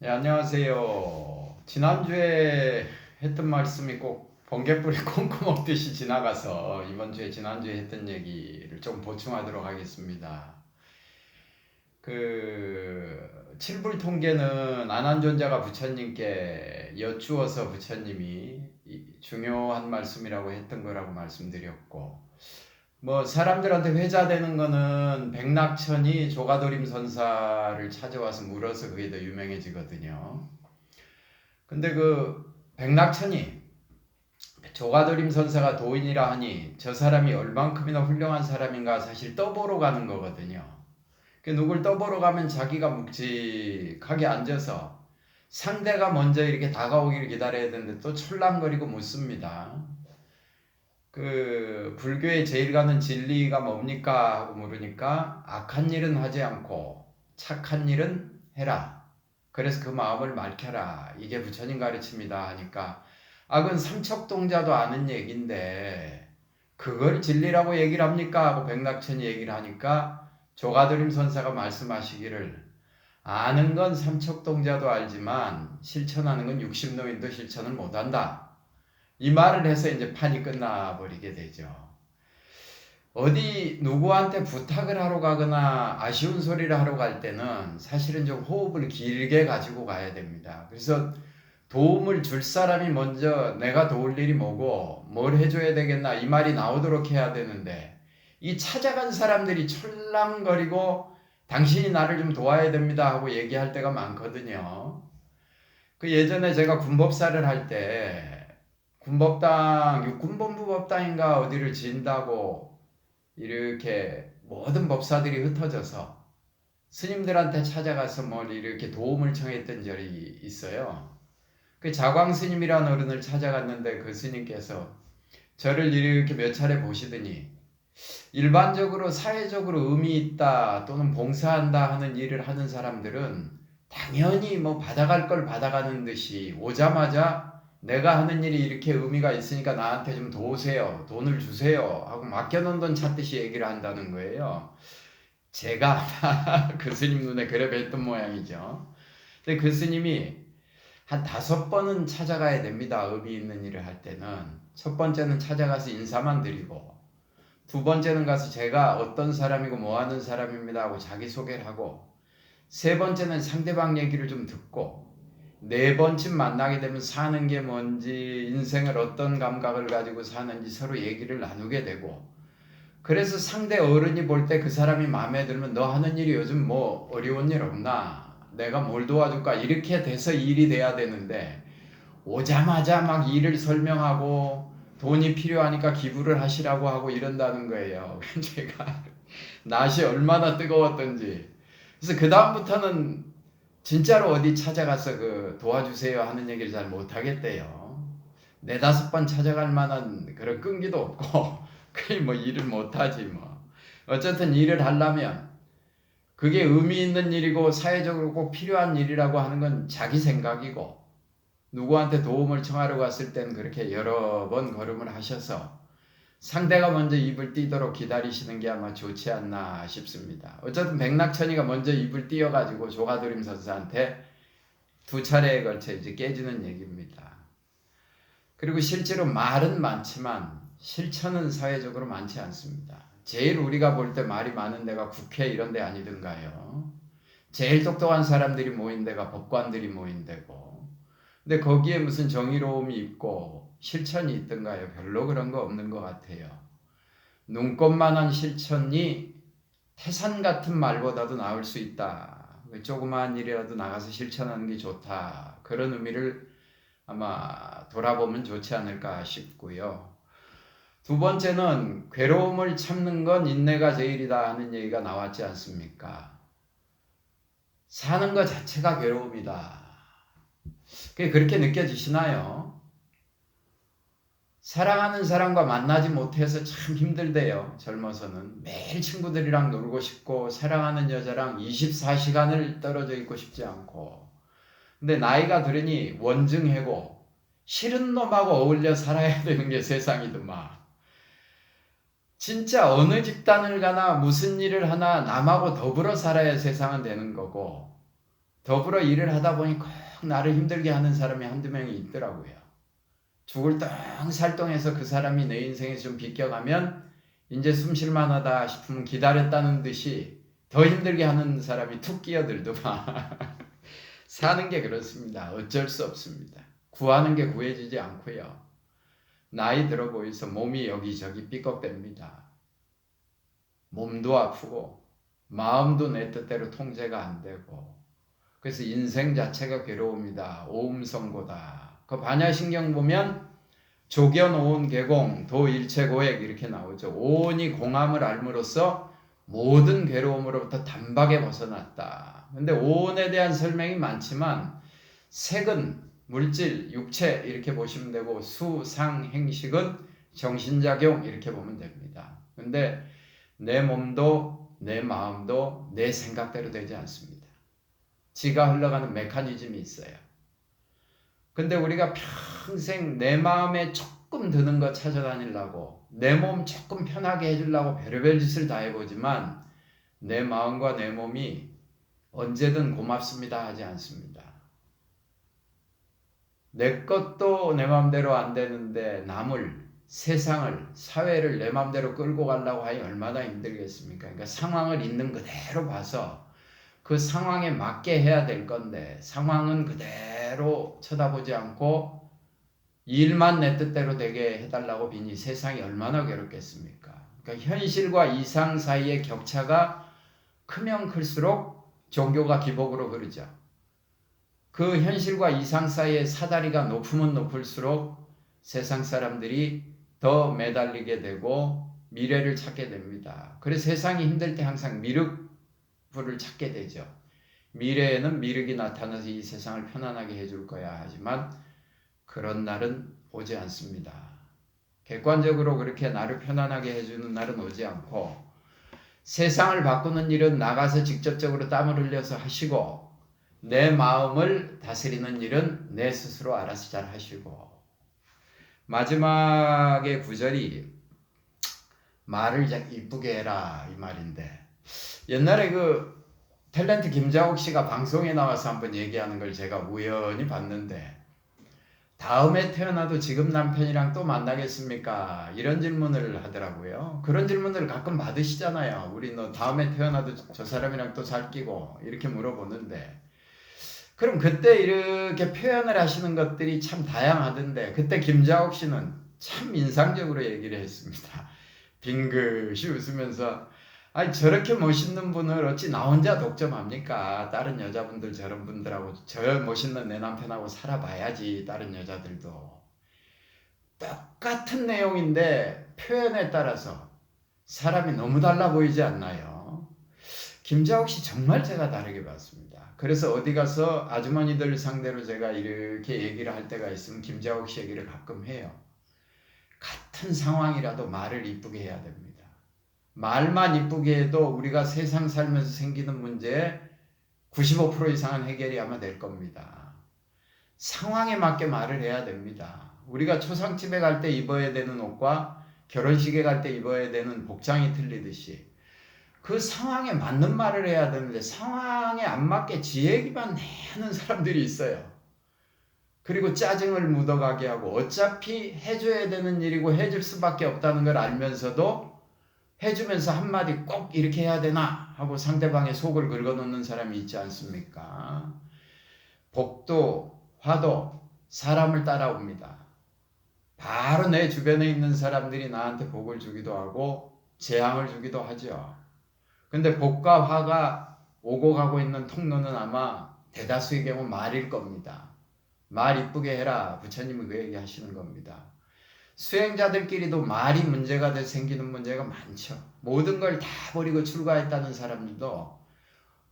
네, 안녕하세요. 지난주에 했던 말씀이 꼭 번개불이 콩고 먹듯이 지나가서 이번 주에 지난주에 했던 얘기를 좀 보충하도록 하겠습니다. 칠불 통계는 안한존자가 부처님께 여쭈어서 부처님이 중요한 말씀이라고 했던 거라고 말씀드렸고, 사람들한테 회자되는 거는 백낙천이 조가도림 선사를 찾아와서 물어서 그게 더 유명해지거든요. 근데 백낙천이 조가도림 선사가 도인이라 하니 저 사람이 얼만큼이나 훌륭한 사람인가 사실 떠보러 가는 거거든요. 누굴 떠보러 가면 자기가 묵직하게 앉아서 상대가 먼저 이렇게 다가오기를 기다려야 되는데 또 철랑거리고 묻습니다. 불교의 제일 가는 진리가 뭡니까? 하고 물으니까 악한 일은 하지 않고 착한 일은 해라. 그래서 그 마음을 맑혀라. 이게 부처님 가르칩니다. 하니까 그건 삼척동자도 아는 얘기인데 그걸 진리라고 얘기를 합니까? 하고 백낙천이 얘기를 하니까 조가도림 선사가 말씀하시기를 아는 건 삼척동자도 알지만 실천하는 건 육신노인도 실천을 못한다. 이 말을 해서 이제 판이 끝나버리게 되죠. 어디 누구한테 부탁을 하러 가거나 아쉬운 소리를 하러 갈 때는 사실은 좀 호흡을 길게 가지고 가야 됩니다. 그래서 도움을 줄 사람이 먼저 내가 도울 일이 뭐고 뭘 해줘야 되겠나 이 말이 나오도록 해야 되는데 이 찾아간 사람들이 철랑거리고 당신이 나를 좀 도와야 됩니다 하고 얘기할 때가 많거든요. 예전에 제가 군법사를 할 때 군법당 육군본부법당인가 어디를 지은다고 이렇게 모든 법사들이 흩어져서 스님들한테 찾아가서 뭘 이렇게 도움을 청했던 적이 있어요. 자광 스님이라는 어른을 찾아갔는데 그 스님께서 저를 이렇게 몇 차례 보시더니 일반적으로 사회적으로 의미 있다 또는 봉사한다 하는 일을 하는 사람들은 당연히 받아갈 걸 받아가는 듯이 오자마자 내가 하는 일이 이렇게 의미가 있으니까 나한테 좀 도우세요. 돈을 주세요. 하고 맡겨놓은 돈 찾듯이 얘기를 한다는 거예요. 제가 그 스님 눈에 그래 뵀던 모양이죠. 근데 그 스님이 한 5번은 찾아가야 됩니다. 의미 있는 일을 할 때는. 첫 번째는 찾아가서 인사만 드리고, 두 번째는 가서 제가 어떤 사람이고 뭐 하는 사람입니다 하고 자기소개를 하고, 세 번째는 상대방 얘기를 좀 듣고, 네 번쯤 만나게 되면 사는 게 뭔지, 인생을 어떤 감각을 가지고 사는지 서로 얘기를 나누게 되고, 그래서 상대 어른이 볼 때 그 사람이 마음에 들면 너 하는 일이 요즘 뭐 어려운 일 없나? 내가 뭘 도와줄까? 이렇게 돼서 일이 돼야 되는데 오자마자 막 일을 설명하고 돈이 필요하니까 기부를 하시라고 하고 이런다는 거예요. 제가 낯이 얼마나 뜨거웠던지. 그래서 그 다음부터는 진짜로 어디 찾아가서 도와주세요 하는 얘기를 잘 못하겠대요. 4-5번 찾아갈 만한 그런 끈기도 없고 거의 일을 못하지 어쨌든 일을 하려면 그게 의미 있는 일이고 사회적으로 꼭 필요한 일이라고 하는 건 자기 생각이고 누구한테 도움을 청하러 갔을 땐 그렇게 여러 번 걸음을 하셔서 상대가 먼저 입을 띄도록 기다리시는 게 아마 좋지 않나 싶습니다. 어쨌든 백낙천이가 먼저 입을 띄어가지고 조가도림 선사한테 2차례에 걸쳐 이제 깨지는 얘기입니다. 그리고 실제로 말은 많지만 실천은 사회적으로 많지 않습니다. 제일 우리가 볼 때 말이 많은 데가 국회 이런 데 아니던가요? 제일 똑똑한 사람들이 모인 데가 법관들이 모인 데고, 근데 거기에 무슨 정의로움이 있고 실천이 있던가요? 별로 그런 거 없는 것 같아요. 눈꽃만한 실천이 태산 같은 말보다도 나을 수 있다. 조그마한 일이라도 나가서 실천하는 게 좋다. 그런 의미를 아마 돌아보면 좋지 않을까 싶고요. 두 번째는 괴로움을 참는 건 인내가 제일이다 하는 얘기가 나왔지 않습니까? 사는 것 자체가 괴로움이다. 그게 그렇게 느껴지시나요? 사랑하는 사람과 만나지 못해서 참 힘들대요. 젊어서는 매일 친구들이랑 놀고 싶고 사랑하는 여자랑 24시간을 떨어져 있고 싶지 않고, 근데 나이가 들으니 원증해고 싫은 놈하고 어울려 살아야 되는 게 세상이더만. 진짜 어느 집단을 가나 무슨 일을 하나 남하고 더불어 살아야 세상은 되는 거고, 더불어 일을 하다 보니 꼭 나를 힘들게 하는 사람이 한두 명이 있더라고요. 죽을 똥 살똥해서 그 사람이 내 인생에서 좀 비껴가면 이제 숨 쉴만하다 싶으면 기다렸다는 듯이 더 힘들게 하는 사람이 툭 끼어들더만. 사는 게 그렇습니다. 어쩔 수 없습니다. 구하는 게 구해지지 않고요. 나이 들어 보여서 몸이 여기저기 삐걱댑니다. 몸도 아프고 마음도 내 뜻대로 통제가 안 되고, 그래서 인생 자체가 괴로웁니다. 오음성고다. 그 반야신경 보면 조견 오온 개공 도 일체 고액 이렇게 나오죠. 오온이 공함을 알므로써 모든 괴로움으로부터 단박에 벗어났다. 근데 오온에 대한 설명이 많지만 색은 물질, 육체 이렇게 보시면 되고, 수, 상, 행식은 정신작용 이렇게 보면 됩니다. 근데 내 몸도 내 마음도 내 생각대로 되지 않습니다. 지가 흘러가는 메커니즘이 있어요. 근데 우리가 평생 내 마음에 조금 드는 거 찾아다니려고, 내 몸 조금 편하게 해주려고 별의별 짓을 다 해보지만 내 마음과 내 몸이 언제든 고맙습니다 하지 않습니다. 내 것도 내 마음대로 안 되는데 남을, 세상을, 사회를 내 마음대로 끌고 가려고 하니 얼마나 힘들겠습니까? 그러니까 상황을 있는 그대로 봐서 그 상황에 맞게 해야 될 건데, 상황은 그대로 쳐다보지 않고 일만 내 뜻대로 되게 해달라고 비니 세상이 얼마나 괴롭겠습니까? 그러니까 현실과 이상 사이의 격차가 크면 클수록 종교가 기복으로 흐르죠. 그 현실과 이상 사이의 사다리가 높으면 높을수록 세상 사람들이 더 매달리게 되고 미래를 찾게 됩니다. 그래서 세상이 힘들 때 항상 미륵불을 찾게 되죠. 미래에는 미륵이 나타나서 이 세상을 편안하게 해줄 거야 하지만 그런 날은 오지 않습니다. 객관적으로 그렇게 나를 편안하게 해주는 날은 오지 않고, 세상을 바꾸는 일은 나가서 직접적으로 땀을 흘려서 하시고, 내 마음을 다스리는 일은 내 스스로 알아서 잘 하시고, 마지막에 구절이 말을 이쁘게 해라 이 말인데, 옛날에 그 탤런트 김자옥 씨가 방송에 나와서 한번 얘기하는 걸 제가 우연히 봤는데, 다음에 태어나도 지금 남편이랑 또 만나겠습니까? 이런 질문을 하더라고요. 그런 질문을 가끔 받으시잖아요. 우리 너 다음에 태어나도 저 사람이랑 또 살기고 이렇게 물어보는데, 그럼 그때 이렇게 표현을 하시는 것들이 참 다양하던데, 그때 김자옥 씨는 참 인상적으로 얘기를 했습니다. 빙긋이 웃으면서, 아니 저렇게 멋있는 분을 어찌 나 혼자 독점합니까? 다른 여자분들 저런 분들하고, 저 멋있는 내 남편하고 살아봐야지 다른 여자들도. 똑같은 내용인데 표현에 따라서 사람이 너무 달라 보이지 않나요? 김자옥 씨 정말 제가 다르게 봤습니다. 그래서 어디 가서 아주머니들 상대로 제가 이렇게 얘기를 할 때가 있으면 김자옥 씨 얘기를 가끔 해요. 같은 상황이라도 말을 이쁘게 해야 됩니다. 말만 이쁘게 해도 우리가 세상 살면서 생기는 문제의 95% 이상은 해결이 아마 될 겁니다. 상황에 맞게 말을 해야 됩니다. 우리가 초상집에 갈 때 입어야 되는 옷과 결혼식에 갈 때 입어야 되는 복장이 틀리듯이 그 상황에 맞는 말을 해야 되는데, 상황에 안 맞게 지 얘기만 내는 사람들이 있어요. 그리고 짜증을 묻어가게 하고, 어차피 해줘야 되는 일이고 해줄 수밖에 없다는 걸 알면서도 해주면서 한마디 꼭 이렇게 해야 되나 하고 상대방의 속을 긁어놓는 사람이 있지 않습니까? 복도, 화도 사람을 따라옵니다. 바로 내 주변에 있는 사람들이 나한테 복을 주기도 하고 재앙을 주기도 하죠. 근데 복과 화가 오고 가고 있는 통로는 아마 대다수의 경우 말일 겁니다. 말 이쁘게 해라, 부처님이 그 얘기 하시는 겁니다. 수행자들끼리도 말이 문제가 돼 생기는 문제가 많죠. 모든 걸 다 버리고 출가했다는 사람들도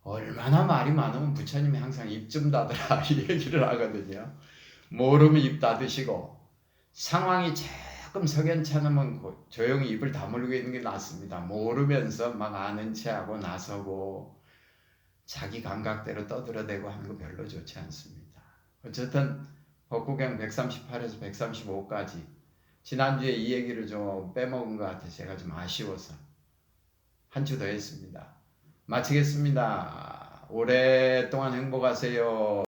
얼마나 말이 많으면 부처님이 항상 입 좀 닫으라 이 얘기를 하거든요. 모르면 입 닫으시고, 상황이 조금 석연찮으면 조용히 입을 다물고 있는 게 낫습니다. 모르면서 막 아는 체하고 나서고 자기 감각대로 떠들어대고 하는 거 별로 좋지 않습니다. 어쨌든 법구경 138에서 135까지 지난주에 이 얘기를 좀 빼먹은 것 같아서 제가 좀 아쉬워서 한 주 더 했습니다. 마치겠습니다. 오랫동안 행복하세요.